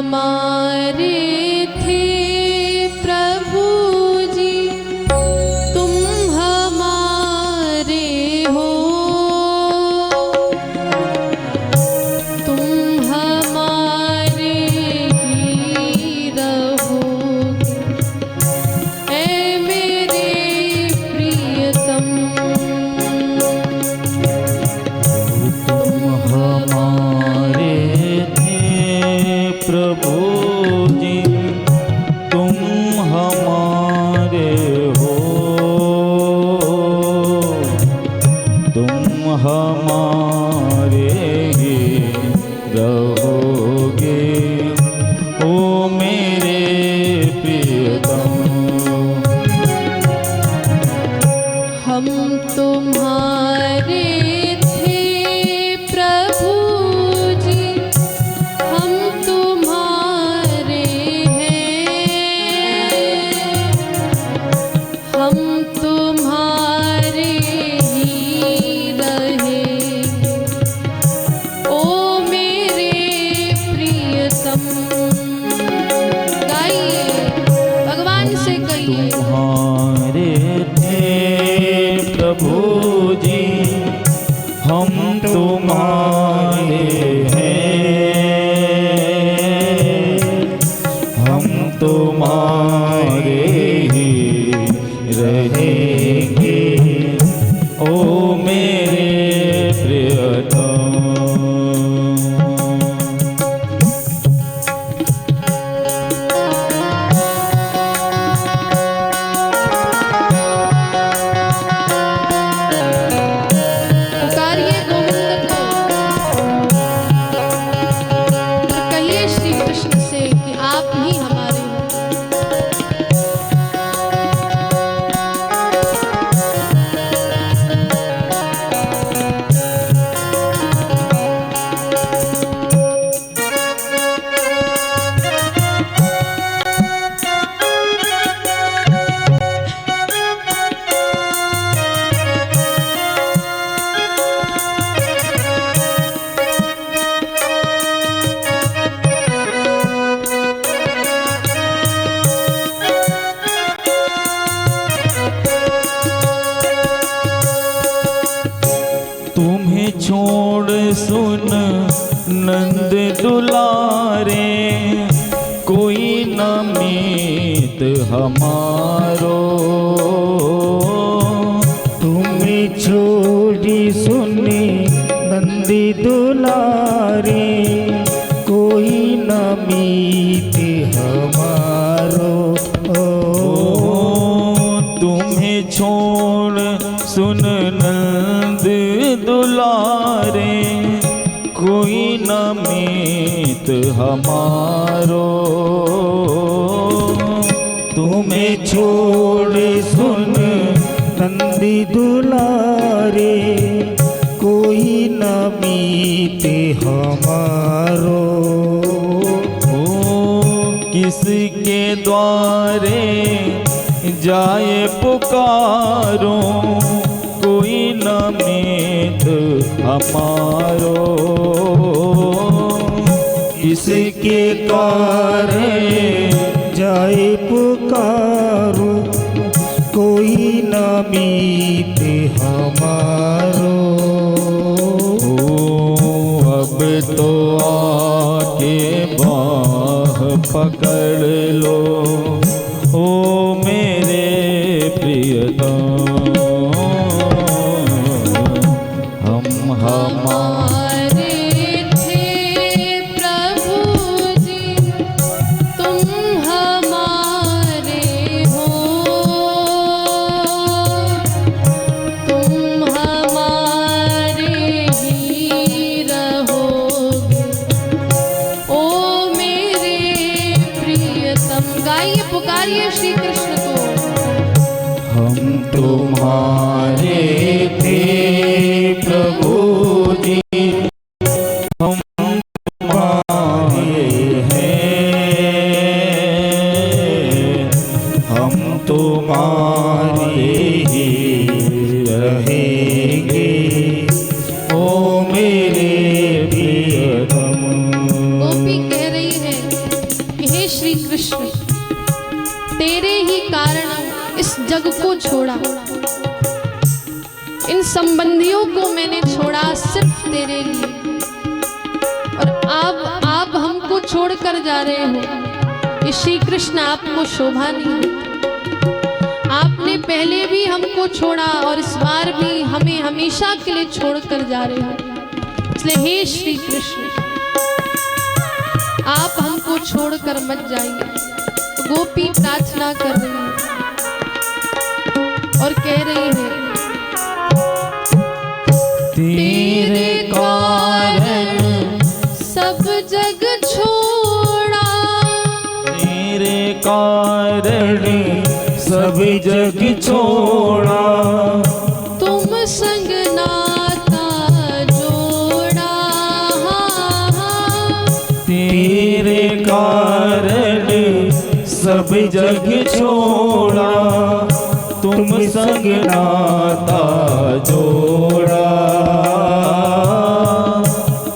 हमारे थे प्रभु जी, तुम हमारे हो, तुम हमारे ही रहोगे, ऐ मेरे प्रियतम। तुम हमारे थे प्रभु जी, तुम हमारे हो, तुम हमारे ही रहोगे, ओ मेरे प्रियतम। हम तुम्हारे थे प्रभु जी, हम तुम्हारे हैं, हम तुम्हारे ही रहेंगे, ओ मेरे प्रियतम। गाइए, भगवान से कहिए। तुम्हारे थे प्रभु जी, हम तुम्हारे हैं, हम तुम्हारे ही रहेंगे, ओ मेरे प्रियतम। पुकारिए गोविंद को और कहिए श्री कृष्ण से कि आप ही हमारे हो। तुम्हें छोड़ सुन नंद दुलारे, कोई न मीत हमारो, तुम्हें छोड़ी सुनी नंदी दुलारे, कोई न मीत हमारो। तुम्हें छोड़ सुन नंद दुलारे, कोई न मीत हमारो, तुम्हें छोड़ सुन नंदी दुलारे, कोई न मीत हमारो। किसके द्वारे जाए पुकारो, कोई न मीत हमारो, किसके द्वारे जाए पुकारो, कोई न मीत हमारो। अब तो आके बाह पकड़ लो, ओ मेरे प्रियतम। हम हमारे थे प्रभु जी, तुम हमारे हो, तुम हमारे ही रहोगे, ओ मेरे प्रियतम। गाइए, पुकारिए श्री कृष्ण को। हम तुम्हारे थे प्रभु जी, हम तुम्हारे हैं, हम तुम्हारे ही रहेंगे, ओ मेरे प्रियतम। गोपी कह रही है श्री कृष्ण, तेरे ही कारण इस जग को छोड़ा, इन संबंधियों को मैंने छोड़ा सिर्फ तेरे लिए, और आप हमको छोड़कर जा रहे हो। ये श्री कृष्ण आपको शोभा नहीं। आपने पहले भी हमको छोड़ा और इस बार भी हमें हमेशा के लिए छोड़कर जा रहे हो। इसलिए हे श्री कृष्ण, आप हमको छोड़कर मत जाइए। गोपी प्रार्थना कर रही है और कह रही है, तेरे कारण सब जग छोड़ा, तेरे कारण सब जग छोड़ा, तुम संग नाता जोड़ा। तेरे कारण सब जग छोड़ा, तुम संग नाता जोड़ा।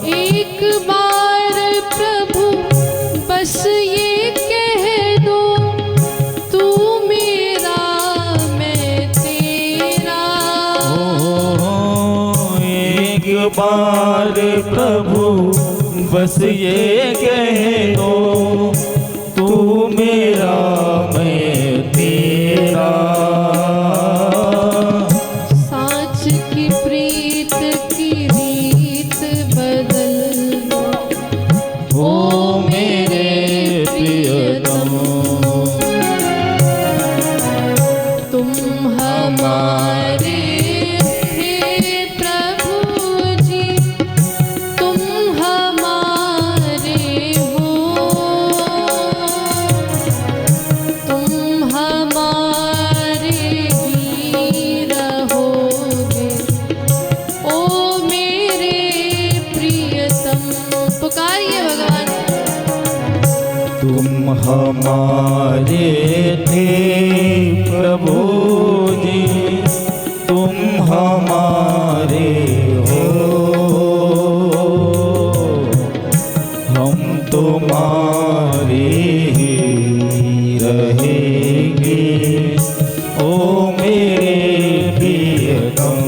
एक बार प्रभु बस ये कह दो, तू मेरा मैं तेरा। एक बार प्रभु बस ये कह दो, तू मेरा मैं तेरा। साँच की प्रीत की रीत बदल दो, ओ मेरे प्रियतम, तुम हमारे थे प्रभु जी, तुम हमारे हो, तुम हमारे ही रहोगे, ओ मेरे प्रियतम। पुकारिए भगवान। तुम हमारे थे प्रभु जी, तुम हमारे हो, हम तुम्हारे ही रहेंगे, ओ मेरे प्रियतम।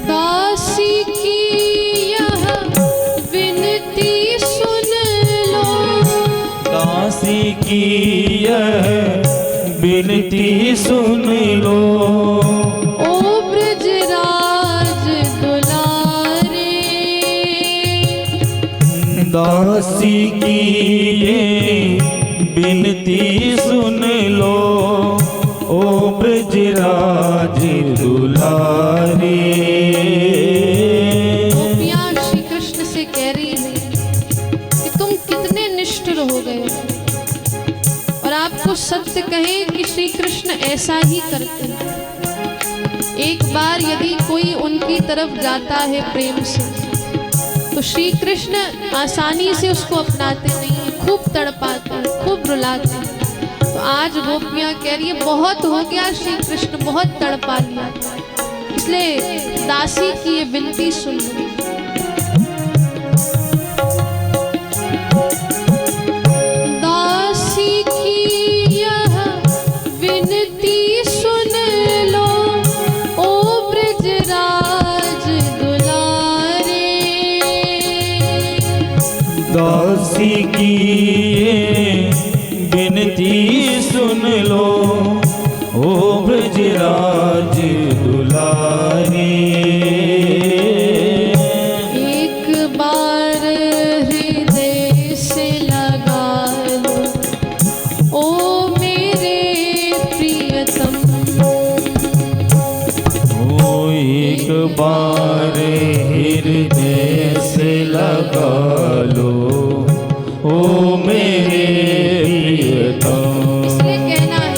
दासी की यह विनती सुन लो, दासी की यह विनती सुन लो, ओ ब्रजराज दुलारे। दासी की ये विनती सुन लो, ओ ब्रजराज दुलारे। गोपियाँ श्री कृष्ण से कह रही है कि तुम कितने निष्ठुर हो गए हो, और आपको सत्य कहे कि श्री कृष्ण ऐसा ही करते हैं। एक बार यदि कोई उनकी तरफ जाता है प्रेम से, तो श्री कृष्ण आसानी से उसको अपनाते नहीं, खूब तड़पाते हैं, खूब रुलाते हैं। तो आज गोपियाँ कह रही है बहुत हो गया, श्री कृष्ण बहुत तड़पा लिया, इसलिए दासी की ये विनती सुन लो। दासी की यह विनती सुन लो, ओ ब्रजराज दुलारे। दासी की ये विनती सुन लो, ओ ब्रजराज दुलारे। एक बार हृदय से लगा लो ओ मेरे प्रियतम। ओ एक बार हृदय से लगा लो ओ मेरे प्रियतम। इसलिए कहना है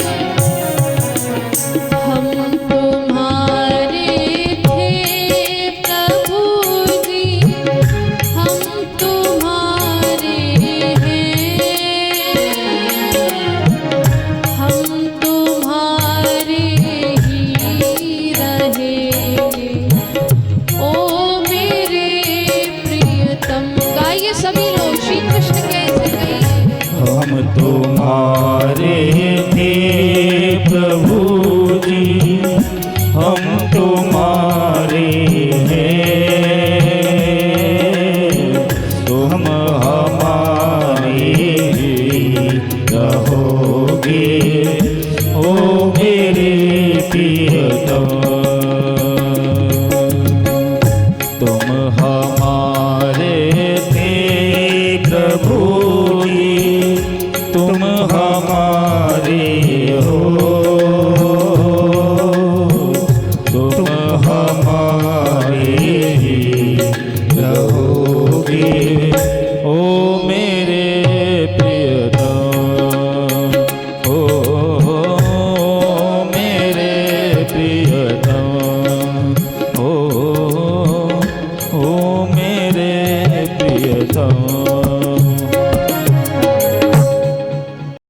हम तुम्हारे थे प्रभु जी, हम तुम्हारे हैं, हम तुम्हारे ही रहेंगे ओ मेरे प्रियतम। गाइए सभी लोग, श्री कृष्ण कैसे गए। हम तुम्हारे थे प्रभु जी, हम तुम्हारे हैं, तुम हमारे ही रहोगे ओ